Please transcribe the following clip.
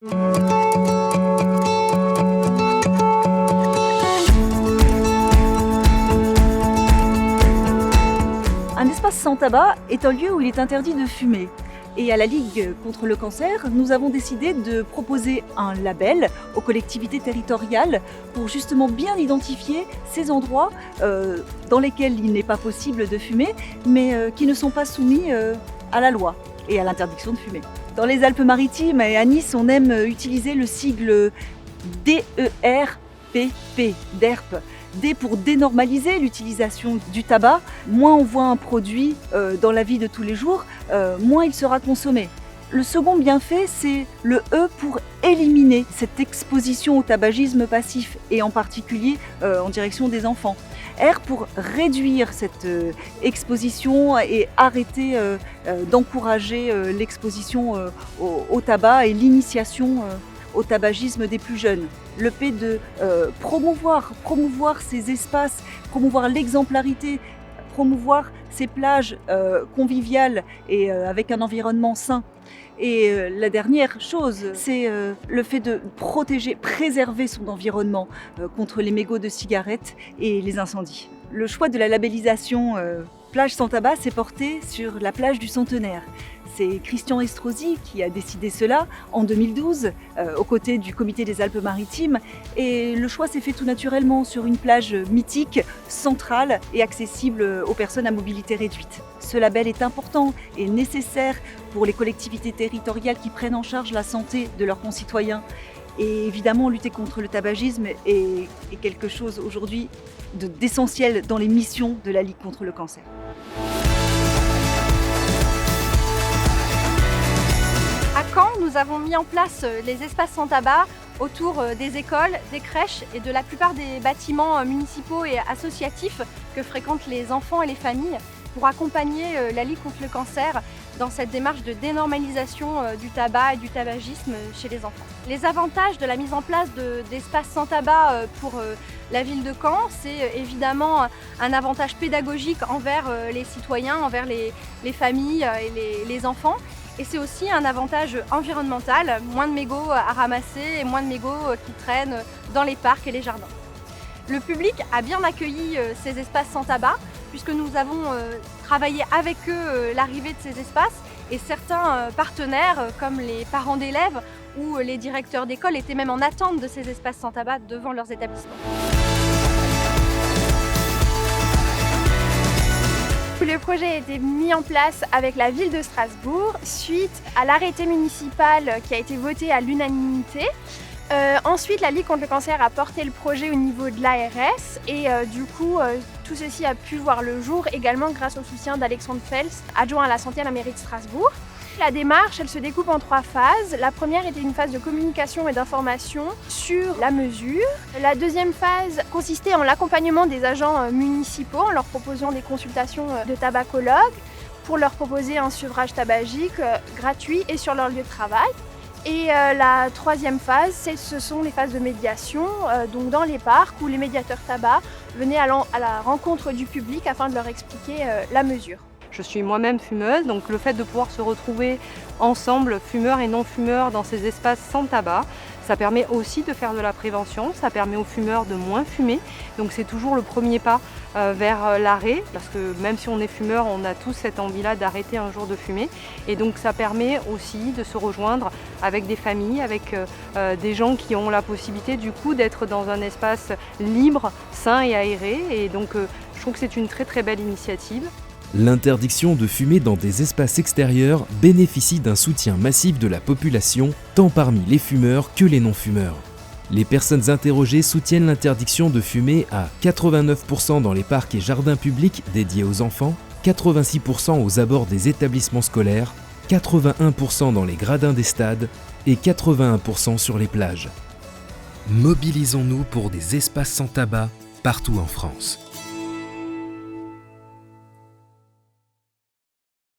Un espace sans tabac est un lieu où il est interdit de fumer. Et à la Ligue contre le cancer, nous avons décidé de proposer un label aux collectivités territoriales pour justement bien identifier ces endroits dans lesquels il n'est pas possible de fumer, mais qui ne sont pas soumis à la loi et à l'interdiction de fumer. Dans les Alpes-Maritimes et à Nice, on aime utiliser le sigle DERPP, DERP. D pour dénormaliser l'utilisation du tabac. Moins on voit un produit dans la vie de tous les jours, moins il sera consommé. Le second bienfait, c'est le E pour éliminer cette exposition au tabagisme passif et en particulier en direction des enfants. R pour réduire cette exposition et arrêter d'encourager l'exposition au tabac et l'initiation au tabagisme des plus jeunes. Le P de promouvoir ces espaces, promouvoir l'exemplarité, promouvoir ces plages conviviales et avec un environnement sain. Et la dernière chose, c'est le fait de protéger, préserver son environnement contre les mégots de cigarettes et les incendies. Le choix de la labellisation plage sans tabac s'est porté sur la plage du Centenaire. C'est Christian Estrosi qui a décidé cela en 2012 aux côtés du comité des Alpes-Maritimes et le choix s'est fait tout naturellement sur une plage mythique, centrale et accessible aux personnes à mobilité réduite. Ce label est important et nécessaire pour les collectivités territoriales qui prennent en charge la santé de leurs concitoyens. Et évidemment, lutter contre le tabagisme est quelque chose aujourd'hui d'essentiel dans les missions de la Ligue contre le cancer. À Caen, nous avons mis en place les espaces sans tabac autour des écoles, des crèches et de la plupart des bâtiments municipaux et associatifs que fréquentent les enfants et les familles pour accompagner la Ligue contre le cancer dans cette démarche de dénormalisation du tabac et du tabagisme chez les enfants. Les avantages de la mise en place d'espaces sans tabac pour la ville de Caen, c'est évidemment un avantage pédagogique envers les citoyens, envers les familles et les enfants. Et c'est aussi un avantage environnemental, moins de mégots à ramasser et moins de mégots qui traînent dans les parcs et les jardins. Le public a bien accueilli ces espaces sans tabac puisque nous avons travaillé avec eux l'arrivée de ces espaces et certains partenaires comme les parents d'élèves ou les directeurs d'école étaient même en attente de ces espaces sans tabac devant leurs établissements. Le projet a été mis en place avec la ville de Strasbourg suite à l'arrêté municipal qui a été voté à l'unanimité. Ensuite, la Ligue contre le cancer a porté le projet au niveau de l'ARS et du coup, tout ceci a pu voir le jour également grâce au soutien d'Alexandre Fels, adjoint à la santé à la mairie de Strasbourg. La démarche, elle se découpe en 3 phases. La première était une phase de communication et d'information sur la mesure. La deuxième phase consistait en l'accompagnement des agents municipaux en leur proposant des consultations de tabacologues pour leur proposer un sevrage tabagique gratuit et sur leur lieu de travail. Et la troisième phase, ce sont les phases de médiation, donc dans les parcs où les médiateurs tabac venaient à la rencontre du public afin de leur expliquer la mesure. Je suis moi-même fumeuse, donc le fait de pouvoir se retrouver ensemble, fumeurs et non-fumeurs, dans ces espaces sans tabac, ça permet aussi de faire de la prévention, ça permet aux fumeurs de moins fumer. Donc c'est toujours le premier pas vers l'arrêt, parce que même si on est fumeur, on a tous cette envie-là d'arrêter un jour de fumer. Et donc ça permet aussi de se rejoindre avec des familles, avec des gens qui ont la possibilité du coup d'être dans un espace libre, sain et aéré. Et donc je trouve que c'est une très très belle initiative. L'interdiction de fumer dans des espaces extérieurs bénéficie d'un soutien massif de la population, tant parmi les fumeurs que les non-fumeurs. Les personnes interrogées soutiennent l'interdiction de fumer à 89% dans les parcs et jardins publics dédiés aux enfants, 86% aux abords des établissements scolaires, 81% dans les gradins des stades et 81% sur les plages. Mobilisons-nous pour des espaces sans tabac partout en France.